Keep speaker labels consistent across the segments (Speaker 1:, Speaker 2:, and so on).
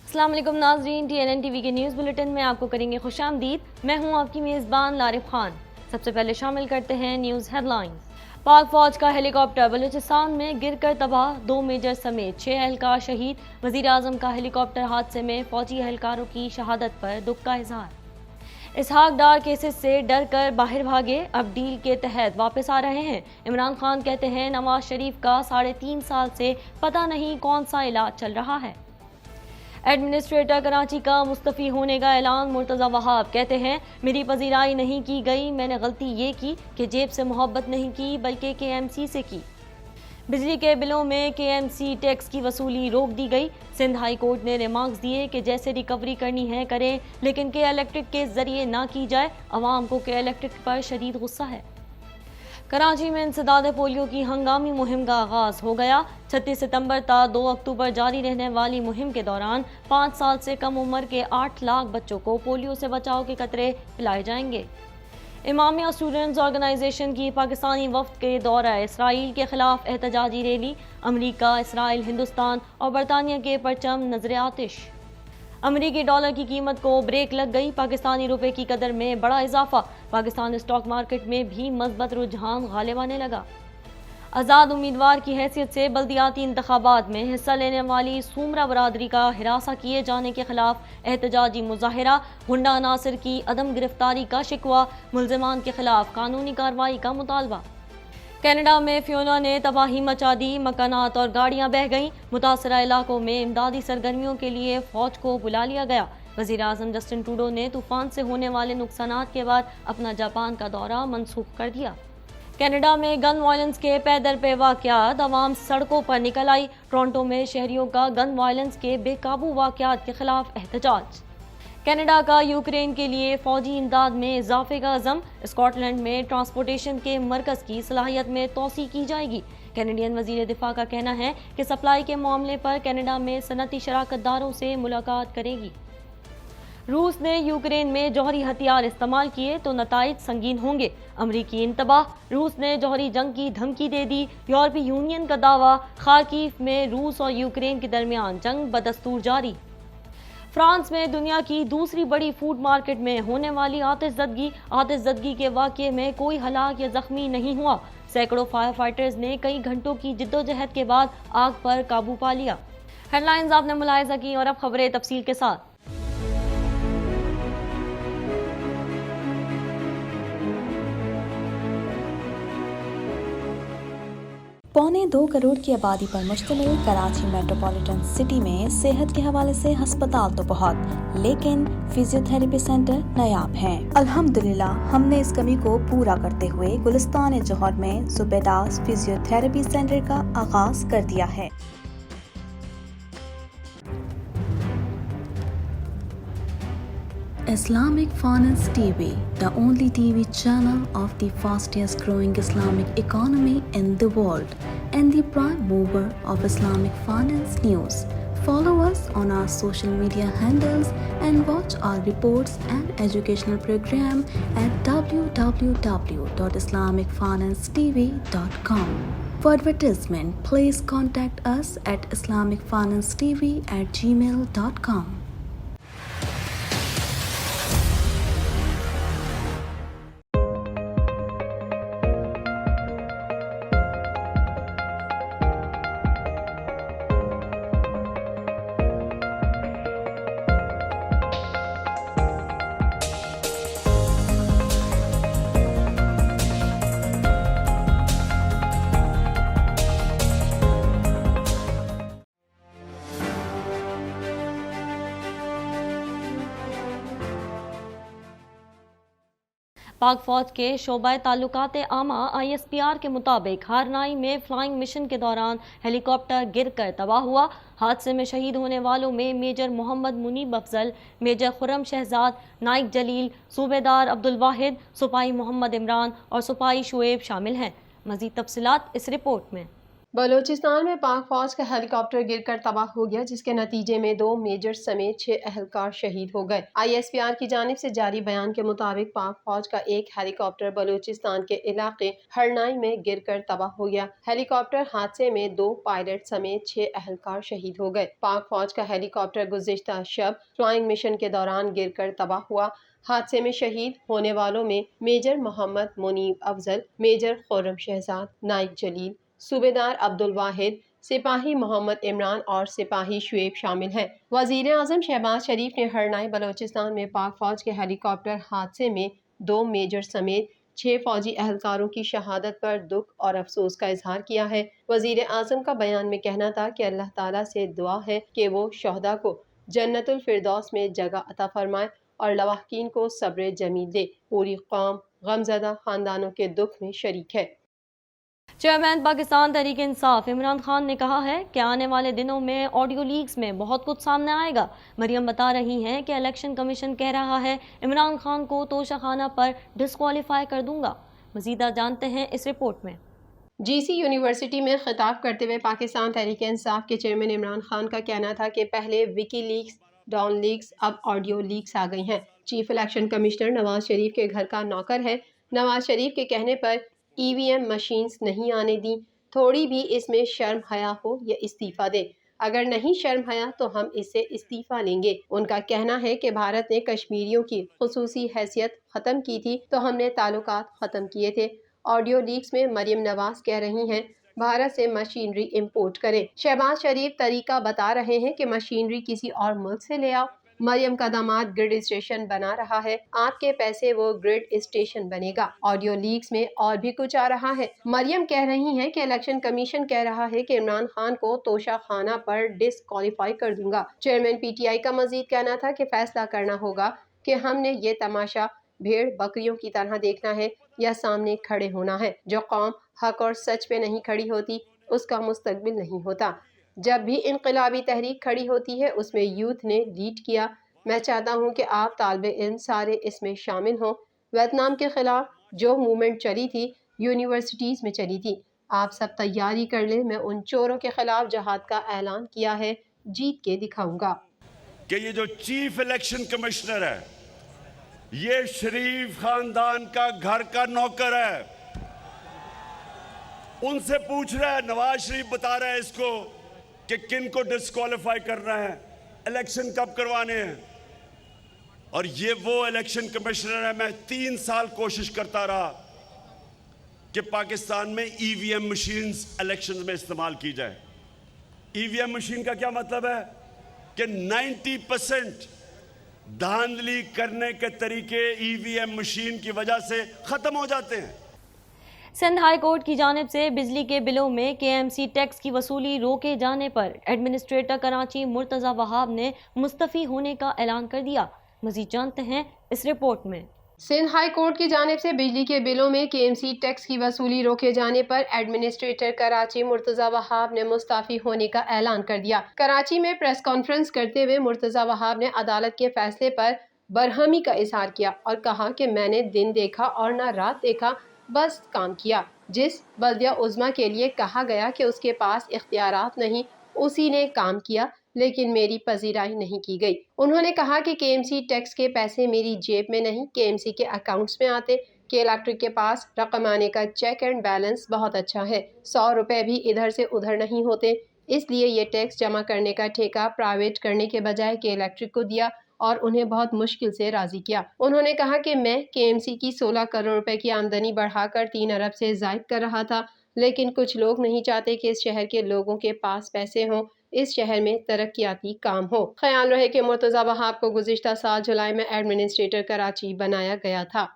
Speaker 1: السلام علیکم ناظرین، TNN ٹی وی کے نیوز بلیٹن میں آپ کو کریں گے خوش آمدید۔ میں ہوں آپ کی میزبان لارف خان۔ سب سے پہلے شامل کرتے ہیں نیوز ہیڈ لائنز۔ پاک فوج کا ہیلی کاپٹر بلوچستان میں گر کر تباہ، 2 میجر سمیت 6 اہلکار شہید۔ وزیر اعظم کا ہیلی کاپٹر حادثے میں فوجی اہلکاروں کی شہادت پر دکھ کا اظہار۔ اسحاق ڈار کیسز سے ڈر کر باہر بھاگے، اب ڈیل کے تحت واپس آ رہے ہیں۔ عمران خان کہتے ہیں نواز شریف کا 3.5 سال سے پتہ نہیں کون سا علاج چل رہا ہے۔ ایڈمنسٹریٹر کراچی کا مستعفی ہونے کا اعلان، مرتضی وہاب کہتے ہیں میری پذیرائی نہیں کی گئی، میں نے غلطی یہ کی کہ جیب سے محبت نہیں کی بلکہ KMC سے کی۔ بجلی کے بلوں میں KMC ٹیکس کی وصولی روک دی گئی۔ سندھ ہائی کورٹ نے ریمارکس دیے کہ جیسے ریکوری کرنی ہے کریں، لیکن کے الیکٹرک کے ذریعے نہ کی جائے۔ عوام کو کے الیکٹرک پر شدید غصہ ہے۔ کراچی میں انسداد پولیو کی ہنگامی مہم کا آغاز ہو گیا۔ 36 ستمبر تا 2 اکتوبر جاری رہنے والی مہم کے دوران 5 سال سے کم عمر کے 8 لاکھ بچوں کو پولیو سے بچاؤ کے قطرے پلائے جائیں گے۔ امامیہ اسٹوڈنٹس آرگنائزیشن کی پاکستانی وفد کے دورہ اسرائیل کے خلاف احتجاجی ریلی۔ امریکہ، اسرائیل، ہندوستان اور برطانیہ کے پرچم نظر آتش۔ امریکی ڈالر کی قیمت کو بریک لگ گئی، پاکستانی روپے کی قدر میں بڑا اضافہ۔ پاکستان اسٹاک مارکیٹ میں بھی مثبت رجحان غالب آنے لگا۔ آزاد امیدوار کی حیثیت سے بلدیاتی انتخابات میں حصہ لینے والی سومرا برادری کا ہراساں کیے جانے کے خلاف احتجاجی مظاہرہ۔ غنڈہ عناصر کی عدم گرفتاری کا شکوہ، ملزمان کے خلاف قانونی کارروائی کا مطالبہ۔ کینیڈا میں فیونا نے تباہی مچا دی، مکانات اور گاڑیاں بہہ گئیں۔ متاثرہ علاقوں میں امدادی سرگرمیوں کے لیے فوج کو بلا لیا گیا۔ وزیر اعظم جسٹن ٹروڈو نے طوفان سے ہونے والے نقصانات کے بعد اپنا جاپان کا دورہ منسوخ کر دیا۔ کینیڈا میں گن وائلنس کے پے در پے واقعات، عوام سڑکوں پر نکل آئی۔ ٹورنٹو میں شہریوں کا گن وائلنس کے بے قابو واقعات کے خلاف احتجاج۔ کینیڈا کا یوکرین کے لیے فوجی امداد میں اضافے کا عزم۔ اسکاٹ لینڈ میں ٹرانسپورٹیشن کے مرکز کی صلاحیت میں توسیع کی جائے گی۔ کینیڈین وزیر دفاع کا کہنا ہے کہ سپلائی کے معاملے پر کینیڈا میں صنعتی شراکت داروں سے ملاقات کرے گی۔ روس نے یوکرین میں جوہری ہتھیار استعمال کیے تو نتائج سنگین ہوں گے، امریکی انتباہ۔ روس نے جوہری جنگ کی دھمکی دے دی، یورپی یونین کا دعویٰ۔ خارکیف میں روس اور یوکرین کے درمیان جنگ بدستور جاری۔ فرانس میں دنیا کی دوسری بڑی فوڈ مارکیٹ میں ہونے والی آتش زدگی کے واقعے میں کوئی ہلاک یا زخمی نہیں ہوا۔ سینکڑوں فائر فائٹرز نے کئی گھنٹوں کی جدوجہد کے بعد آگ پر قابو پا لیا۔ ہیڈ لائنز آپ نے ملاحظہ کی اور اب خبریں تفصیل کے ساتھ۔
Speaker 2: 1.25 کروڑ کی آبادی پر مشتمل کراچی میٹروپولیٹن سٹی میں صحت کے حوالے سے ہسپتال تو بہت، لیکن فزیو تھراپی سینٹر نایاب ہیں۔ الحمدللہ ہم نے اس کمی کو پورا کرتے ہوئے گلستان جوہر میں زبیداس فزیو تھراپی سینٹر کا آغاز کر دیا ہے۔ Islamic Finance TV, the only TV channel of the fastest growing Islamic economy in the world and the prime mover of Islamic finance news. Follow us on our social media handles and watch our reports and educational program at www.islamicfinancetv.com. For advertisement, please contact us at islamicfinancetv@gmail.com.
Speaker 1: پاک فوج کے شعبہ تعلقات عامہ ISPR کے مطابق ہارنائی میں flying mission کے دوران ہیلی کاپٹر گر کر تباہ ہوا۔ حادثے میں شہید ہونے والوں میں میجر محمد منیب افضل، میجر خرم شہزاد، نائک جلیل، صوبیدار عبدالواحد، سپاہی محمد عمران اور سپاہی شعیب شامل ہیں۔ مزید تفصیلات اس رپورٹ میں۔
Speaker 3: بلوچستان میں پاک فوج کا ہیلی کاپٹر گر کر تباہ ہو گیا، جس کے نتیجے میں 2 میجر سمیت 6 اہلکار شہید ہو گئے۔ ISPR کی جانب سے جاری بیان کے مطابق پاک فوج کا ایک ہیلی کاپٹر بلوچستان کے علاقے ہرنائی میں گر کر تباہ ہو گیا۔ ہیلی کاپٹر حادثے میں 2 پائلٹ سمیت 6 اہلکار شہید ہو گئے۔ پاک فوج کا ہیلی کاپٹر گزشتہ شب فلائنگ مشن کے دوران گر کر تباہ ہوا۔ حادثے میں شہید ہونے والوں میں میجر محمد منیب افضل، میجر خرم شہزاد، نائک جلیل، صوبیدار عبدالواحد، سپاہی محمد عمران اور سپاہی شعیب شامل ہیں۔ وزیر اعظم شہباز شریف نے ہرنائی بلوچستان میں پاک فوج کے ہیلی کاپٹر حادثے میں 2 میجر سمیت 6 فوجی اہلکاروں کی شہادت پر دکھ اور افسوس کا اظہار کیا ہے۔ وزیر اعظم کا بیان میں کہنا تھا کہ اللہ تعالیٰ سے دعا ہے کہ وہ شہداء کو جنت الفردوس میں جگہ عطا فرمائے اور لواحقین کو صبر جمیل دے۔ پوری قوم غمزدہ خاندانوں کے دکھ میں شریک ہے۔
Speaker 1: چیئرمین پاکستان تحریک انصاف عمران خان نے کہا ہے کہ آنے والے دنوں میں آڈیو لیکس میں بہت کچھ سامنے آئے گا۔ مریم بتا رہی ہیں کہ الیکشن کمیشن کہہ رہا ہے عمران خان کو توشہ خانہ پر ڈسکوالیفائی کر دوں گا۔ مزید جانتے ہیں اس رپورٹ میں۔
Speaker 3: GC یونیورسٹی میں خطاب کرتے ہوئے پاکستان تحریک انصاف کے چیئرمین عمران خان کا کہنا تھا کہ پہلے وکی لیکس، ڈان لیکس، اب آڈیو لیکس آ گئی ہیں۔ Chief election commissioner Nawaz Sharif کے گھر کا نوکر ہے۔ نواز شریف کے کہنے پر EVM مشینز نہیں آنے دیں۔ تھوڑی بھی اس میں شرم حیا ہو یا استعفیٰ دے۔ اگر نہیں شرم حیا تو ہم اس سے استعفیٰ لیں گے۔ ان کا کہنا ہے کہ بھارت نے کشمیریوں کی خصوصی حیثیت ختم کی تھی تو ہم نے تعلقات ختم کیے تھے۔ آڈیو لیکس میں مریم نواز کہہ رہی ہیں بھارت سے مشینری امپورٹ کریں۔ شہباز شریف طریقہ بتا رہے ہیں کہ مشینری کسی اور ملک سے لے آؤ۔ مریم کا داماد گرڈ اسٹیشن بنا رہا ہے، آپ کے پیسے وہ گرڈ اسٹیشن بنے گا۔ آڈیو لیکس میں اور بھی کچھ آ رہا ہے۔ مریم کہہ رہی ہیں کہ الیکشن کمیشن کہہ رہا ہے کہ عمران خان کو توشہ خانہ پر ڈسکوالیفائی کر دوں گا۔ چیئرمین PTI کا مزید کہنا تھا کہ فیصلہ کرنا ہوگا کہ ہم نے یہ تماشا بھیڑ بکریوں کی طرح دیکھنا ہے یا سامنے کھڑے ہونا ہے۔ جو قوم حق اور سچ پہ نہیں کھڑی ہوتی اس کا مستقبل نہیں ہوتا۔ جب بھی انقلابی تحریک کھڑی ہوتی ہے اس میں یوتھ نے لیڈ کیا۔ میں چاہتا ہوں کہ آپ طالب علم سارے اس میں شامل ہوں۔ ویتنام کے خلاف جو موومنٹ چلی تھی یونیورسٹیز میں چلی تھی، آپ سب تیاری کر لیں، میں ان چوروں کے خلاف جہاد کا اعلان کیا ہے، جیت کے دکھاؤں گا۔
Speaker 4: کہ یہ جو چیف الیکشن کمشنر ہے یہ شریف خاندان کا گھر کا نوکر ہے۔ ان سے پوچھ رہا ہے، نواز شریف بتا رہا ہے اس کو کہ کن کو ڈسکوالیفائی کرنا ہے، الیکشن کب کروانے ہیں۔ اور یہ وہ الیکشن کمشنر ہے، میں 3 سال کوشش کرتا رہا کہ پاکستان میں EVM مشینز الیکشنز میں استعمال کی جائے۔ EVM مشین کا کیا مطلب ہے کہ 90% دھاندلی کرنے کے طریقے EVM مشین کی وجہ سے ختم ہو جاتے ہیں۔
Speaker 1: سندھ ہائی کورٹ کی جانب سے بجلی کے بلوں میں KMC ٹیکس کی وصولی روکے جانے پر ایڈمنسٹریٹر کراچی مرتضی وہاب نے مستعفی ہونے کا اعلان کر دیا۔ مزید جانتے ہیں اس رپورٹ میں۔
Speaker 3: سندھ ہائی کورٹ کی جانب سے بجلی کے بلوں میں KMC ٹیکس کی وصولی روکے جانے پر ایڈمنسٹریٹر کراچی مرتضی وہاب نے مستعفی ہونے کا اعلان کر دیا۔ کراچی میں پریس کانفرنس کرتے ہوئے مرتضی وہاب نے عدالت کے فیصلے پر برہمی کا اظہار کیا اور کہا کہ میں نے دن دیکھا اور نہ رات دیکھا، بس کام کیا۔ جس بلدیہ عظمیٰ کے لیے کہا گیا کہ اس کے پاس اختیارات نہیں، اسی نے کام کیا، لیکن میری پذیرائی نہیں کی گئی۔ انہوں نے کہا کہ KMC ٹیکس کے پیسے میری جیب میں نہیں، KMC کے اکاؤنٹس میں آتے، کہ الیکٹرک کے پاس رقم آنے کا چیک اینڈ بیلنس بہت اچھا ہے، 100 روپے بھی ادھر سے ادھر نہیں ہوتے، اس لیے یہ ٹیکس جمع کرنے کا ٹھیکہ پرائیویٹ کرنے کے بجائے کہ الیکٹرک کو دیا اور انہیں بہت مشکل سے راضی کیا۔ انہوں نے کہا کہ میں KMC کی 16 کروڑ روپے کی آمدنی بڑھا کر 3 ارب سے زائد کر رہا تھا، لیکن کچھ لوگ نہیں چاہتے کہ اس شہر کے لوگوں کے پاس پیسے ہوں، اس شہر میں ترقیاتی کام ہو۔ خیال رہے کہ مرتضی وہاب کو گزشتہ سال جولائی میں ایڈمنسٹریٹر کراچی بنایا گیا تھا۔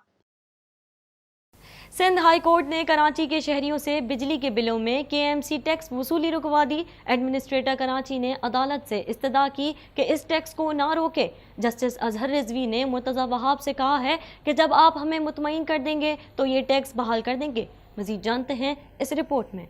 Speaker 1: سندھ ہائی کورٹ نے کراچی کے شہریوں سے بجلی کے بلوں میں KMC ٹیکس وصولی رکوا دی۔ ایڈمنسٹریٹر کراچی نے عدالت سے استدعا کی کہ اس ٹیکس کو نہ روکے۔ جسٹس اظہر رضوی نے مرتضی وہاب سے کہا ہے کہ جب آپ ہمیں مطمئن کر دیں گے تو یہ ٹیکس بحال کر دیں گے۔ مزید جانتے ہیں اس رپورٹ میں۔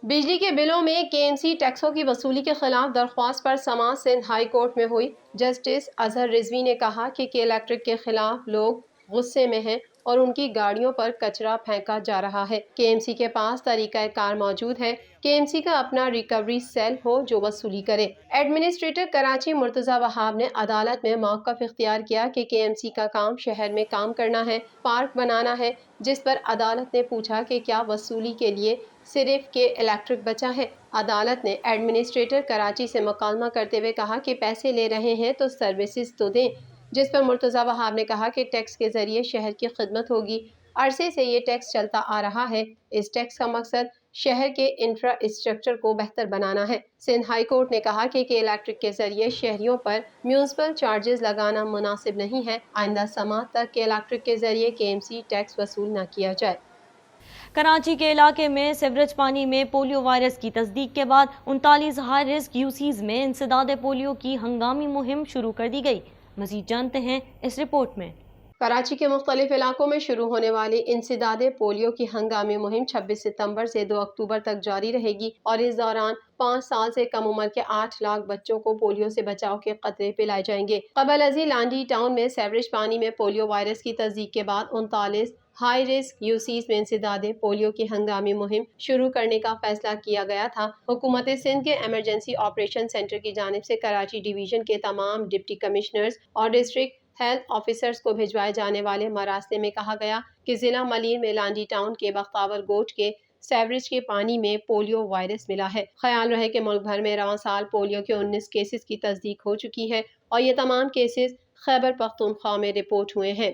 Speaker 3: بجلی کے بلوں میں KMC ٹیکسوں کی وصولی کے خلاف درخواست پر سماعت سندھ ہائی کورٹ میں ہوئی۔ جسٹس اظہر رضوی نے کہا کہ الیکٹرک کے خلاف لوگ غصے میں ہیں اور ان کی گاڑیوں پر کچرا پھینکا جا رہا ہے۔ KMC کے پاس طریقہ کار موجود ہے۔ KMC کا اپنا ریکوری سیل ہو جو وصولی کرے۔ ایڈمنسٹریٹر کراچی مرتضی وہاب نے عدالت میں موقف اختیار کیا کہ KMC کا کام شہر میں کام کرنا ہے، پارک بنانا ہے، جس پر عدالت نے پوچھا کہ کیا وصولی کے لیے صرف کے الیکٹرک بچا ہے۔ عدالت نے ایڈمنسٹریٹر کراچی سے مکالمہ کرتے ہوئے کہا کہ پیسے لے رہے ہیں تو سروسز تو دیں، جس پر مرتضی وہاب نے کہا کہ ٹیکس کے ذریعے شہر کی خدمت ہوگی۔ عرصے سے یہ ٹیکس چلتا آ رہا ہے۔ اس ٹیکس کا مقصد شہر کے انفراسٹرکچر کو بہتر بنانا ہے۔ سندھ ہائی کورٹ نے کہا کہ الیکٹرک کے ذریعے شہریوں پر میونسپل چارجز لگانا مناسب نہیں ہے۔ آئندہ سماعت تک کہ الیکٹرک کے ذریعے KMC ٹیکس وصول نہ کیا جائے۔
Speaker 1: کراچی کے علاقے میں سیوریج پانی میں پولیو وائرس کی تصدیق کے بعد 39 ہائی رسک UCs میں انسداد پولیو کی ہنگامی مہم شروع کر دی گئی۔ مزید جانتے ہیں اس رپورٹ میں۔
Speaker 3: کراچی کے مختلف علاقوں میں شروع ہونے والی انسداد پولیو کی ہنگامی مہم 26 ستمبر سے 2 اکتوبر تک جاری رہے گی اور اس دوران 5 سال سے کم عمر کے 8 لاکھ بچوں کو پولیو سے بچاؤ کے قطرے پلائے جائیں گے۔ قبل ازیں لانڈی ٹاؤن میں سیوریج پانی میں پولیو وائرس کی تصدیق کے بعد 39 ہائی رسک UCs میں انسداد پولیو کی ہنگامی مہم شروع کرنے کا فیصلہ کیا گیا تھا۔ حکومت سندھ کے ایمرجنسی آپریشن سینٹر کی جانب سے کراچی ڈویژن کے تمام ڈپٹی کمشنرز اور ڈسٹرکٹ ہیلتھ آفیسرز کو بھجوائے جانے والے مراسلے میں کہا گیا کہ ضلع ملیر میں لانڈی ٹاؤن کے بختاور گوٹ کے سیوریج کے پانی میں پولیو وائرس ملا ہے۔ خیال رہے کہ ملک بھر میں رواں سال پولیو کے 19 کیسز کی تصدیق ہو چکی ہے اور یہ تمام کیسز خیبر پختونخوا میں رپورٹ ہوئے ہیں۔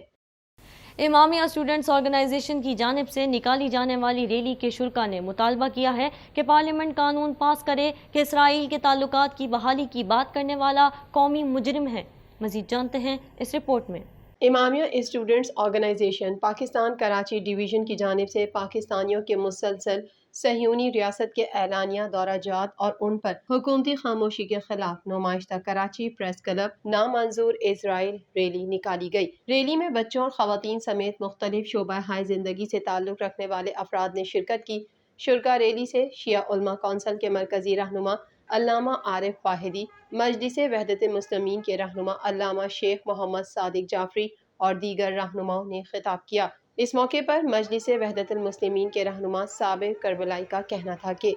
Speaker 1: امامیہ اسٹوڈنٹس آرگنائزیشن کی جانب سے نکالی جانے والی ریلی کے شرکا نے مطالبہ کیا ہے کہ پارلیمنٹ قانون پاس کرے کہ اسرائیل کے تعلقات کی بحالی کی بات کرنے والا قومی مجرم ہے۔ مزید جانتے ہیں اس رپورٹ میں۔
Speaker 3: Imamia students organization Pakistan Karachi division کی جانب سے پاکستانیوں کے مسلسل صہیونی ریاست کے اعلانیہ دورہ جات اور ان پر حکومتی خاموشی کے خلاف نمائش کراچی پریس کلب نامنظور اسرائیل ریلی نکالی گئی۔ ریلی میں بچوں اور خواتین سمیت مختلف شعبہ ہائے زندگی سے تعلق رکھنے والے افراد نے شرکت کی۔ شرکا ریلی سے شیعہ علماء کونسل کے مرکزی رہنما علامہ عارف واحدی، مجلس وحدت المسلمین کے رہنما علامہ شیخ محمد صادق جعفری اور دیگر رہنماؤں نے خطاب کیا۔ اس موقع پر مجلس وحدت المسلمین کے رہنما صابر کربلائی کا کہنا تھا کہ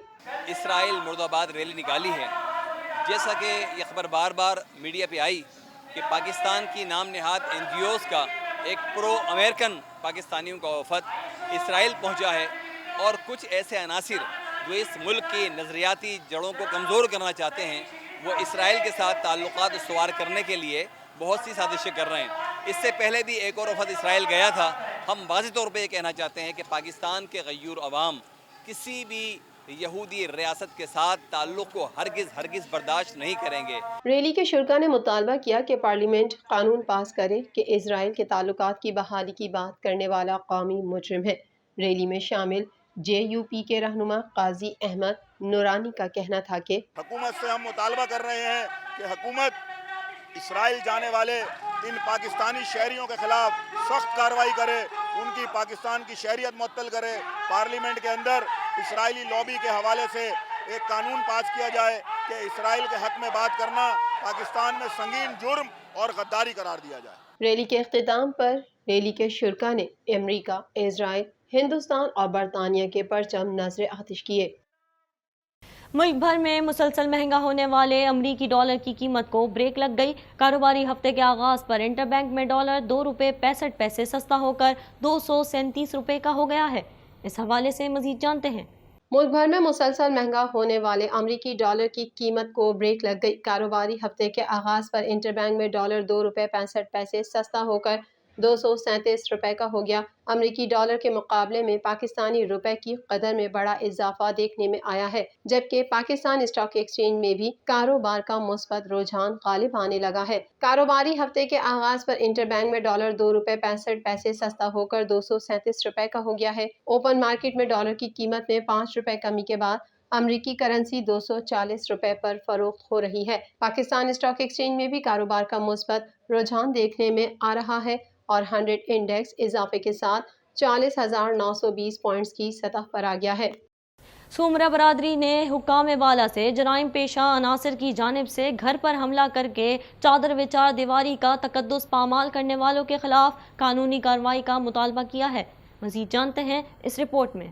Speaker 5: اسرائیل مرد آباد ریلی نکالی ہے، جیسا کہ یہ خبر بار بار میڈیا پہ آئی کہ پاکستان کی نام نہاد NGOs کا ایک پرو امریکن پاکستانیوں کا وفد اسرائیل پہنچا ہے اور کچھ ایسے عناصر جو اس ملک کی نظریاتی جڑوں کو کمزور کرنا چاہتے ہیں وہ اسرائیل کے ساتھ تعلقات استوار کرنے کے لیے بہت سی سازشیں کر رہے ہیں۔ اس سے پہلے بھی ایک اور وفد اسرائیل گیا تھا۔ ہم واضح طور پہ یہ کہنا چاہتے ہیں کہ پاکستان کے غیور عوام کسی بھی یہودی ریاست کے ساتھ تعلق کو ہرگز برداشت نہیں کریں گے۔
Speaker 3: ریلی کے شرکا نے مطالبہ کیا کہ پارلیمنٹ قانون پاس کرے کہ اسرائیل کے تعلقات کی بحالی کی بات کرنے والا قومی مجرم ہے۔ ریلی میں شامل JUP کے رہنما قاضی احمد نورانی کا کہنا تھا کہ
Speaker 6: حکومت سے ہم مطالبہ کر رہے ہیں کہ حکومت اسرائیل جانے والے ان پاکستانی شہریوں کے خلاف سخت کارروائی کرے، ان کی پاکستان کی شہریت معطل کرے، پارلیمنٹ کے اندر اسرائیلی لابی کے حوالے سے ایک قانون پاس کیا جائے کہ اسرائیل کے حق میں بات کرنا پاکستان میں سنگین جرم اور غداری قرار دیا جائے۔
Speaker 3: ریلی کے اختتام پر ریلی کے شرکا نے امریکہ، اسرائیل، ہندوستان اور برطانیہ کے پرچم نذر آتش کیے۔
Speaker 1: ملک بھر میں مسلسل مہنگا ہونے والے امریکی ڈالر کی قیمت کو بریک لگ گئی۔ کاروباری ہفتے کے آغاز پر انٹر بینک میں ڈالر 2 روپے 65 پیسے سستا ہو کر 237 روپے کا ہو گیا ہے۔ اس حوالے سے مزید جانتے ہیں۔
Speaker 3: ملک بھر میں مسلسل مہنگا ہونے والے امریکی ڈالر کی قیمت کو بریک لگ گئی۔ کاروباری ہفتے کے آغاز پر انٹر بینک میں ڈالر 2 روپے 65 پیسے سستا ہو کر 237 روپے کا ہو گیا۔ امریکی ڈالر کے مقابلے میں پاکستانی روپے کی قدر میں بڑا اضافہ دیکھنے میں آیا ہے، جبکہ پاکستان اسٹاک ایکسچینج میں بھی کاروبار کا مثبت رجحان غالب آنے لگا ہے۔ کاروباری ہفتے کے آغاز پر انٹر بینک میں ڈالر 2 روپے 65 پیسے سستا ہو کر 237 روپے کا ہو گیا ہے۔ اوپن مارکیٹ میں ڈالر کی قیمت میں 5 روپے کمی کے بعد امریکی کرنسی 240 روپے پر فروخت ہو رہی ہے۔ پاکستان اسٹاک ایکسچینج میں بھی کاروبار کا مثبت رجحان دیکھنے میں آ رہا ہے اور 100 انڈیکس اضافے کے ساتھ 40,920 پوائنٹس کی سطح پر آ گیا ہے۔
Speaker 1: سومرہ برادری نے حکام والا سے جرائم پیشہ عناصر کی جانب سے گھر پر حملہ کر کے چادر و چار دیواری کا تقدس پامال کرنے والوں کے خلاف قانونی کارروائی کا مطالبہ کیا ہے۔ مزید جانتے ہیں اس رپورٹ میں۔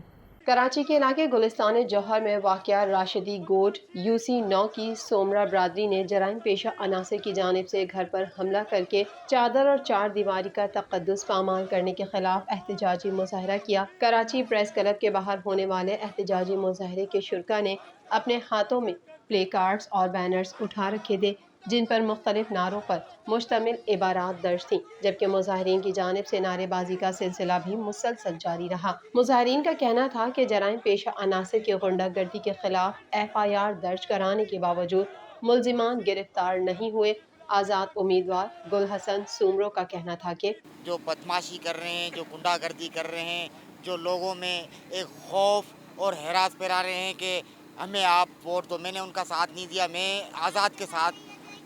Speaker 3: کراچی کے علاقے گلستان جوہر میں واقع راشدی گوٹ UC 9 کی سومرہ برادری نے جرائم پیشہ عناصر کی جانب سے گھر پر حملہ کر کے چادر اور چار دیواری کا تقدس پامال کرنے کے خلاف احتجاجی مظاہرہ کیا۔ کراچی پریس کلب کے باہر ہونے والے احتجاجی مظاہرے کے شرکاء نے اپنے ہاتھوں میں پلے کارڈز اور بینرز اٹھا رکھے تھے جن پر مختلف نعروں پر مشتمل عبارات درج تھیں، جبکہ مظاہرین کی جانب سے نعرے بازی کا سلسلہ بھی مسلسل جاری رہا۔ مظاہرین کا کہنا تھا کہ جرائم پیشہ عناصر کی غنڈہ گردی کے خلاف FIR درج کرانے کے باوجود ملزمان گرفتار نہیں ہوئے۔ آزاد امیدوار گل حسن سومرو کا کہنا تھا کہ
Speaker 7: جو بدماشی کر رہے ہیں، جو غنڈہ گردی کر رہے ہیں، جو لوگوں میں ایک خوف اور ہراس پھیلا رہے ہیں کہ ہمیں آپ ووٹ دو، میں نے ان کا ساتھ نہیں دیا، میں آزاد کے ساتھ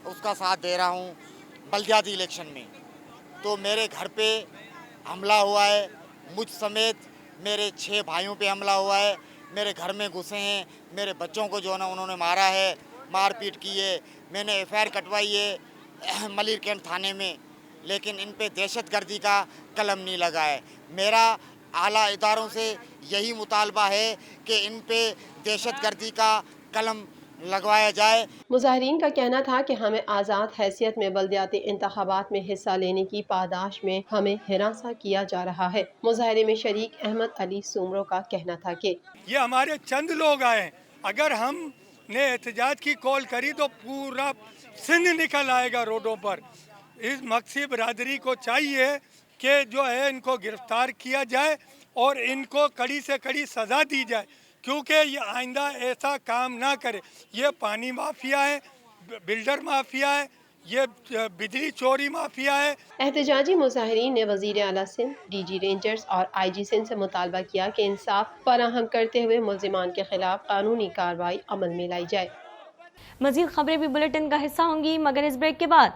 Speaker 7: اس کا ساتھ دے رہا ہوں بلدیاتی الیکشن میں۔ تو میرے گھر پہ حملہ ہوا ہے، مجھ سمیت میرے 6 بھائیوں پہ حملہ ہوا ہے، میرے گھر میں گھسے ہیں، میرے بچوں کو جو ہے نا انہوں نے مارا ہے، مار پیٹ کی ہے، میں نے FIR کٹوائی ہے ملیر کینٹ تھانے میں، لیکن ان پہ دہشت گردی کا قلم نہیں لگا ہے۔ میرا اعلیٰ اداروں سے یہی مطالبہ ہے کہ ان پہ دہشت گردی کا قلم لگوایا جائے۔
Speaker 3: مظاہرین کا کہنا تھا کہ ہمیں آزاد حیثیت میں بلدیاتی انتخابات میں حصہ لینے کی پاداش میں ہمیں ہراساں کیا جا رہا ہے۔ مظاہرے میں شریک احمد علی سومرو کا کہنا تھا کہ
Speaker 8: یہ ہمارے چند لوگ آئے، اگر ہم نے احتجاج کی کال کری تو پورا سندھ نکل آئے گا روڈوں پر۔ اس مقصی برادری کو چاہیے کہ جو ہے ان کو گرفتار کیا جائے اور ان کو کڑی سے کڑی سزا دی جائے، کیونکہ یہ آئندہ ایسا کام نہ کرے۔ یہ پانی مافیا ہے، بلڈر مافیا ہے، یہ بجلی چوری مافیا ہے۔
Speaker 3: احتجاجی مظاہرین نے وزیر اعلیٰ سندھ، DG رینجرز اور IG سندھ سے مطالبہ کیا کہ انصاف فراہم کرتے ہوئے ملزمان کے خلاف قانونی کارروائی عمل میں لائی جائے۔
Speaker 1: مزید خبریں بھی بلیٹن کا حصہ ہوں گی، مگر اس بریک کے بعد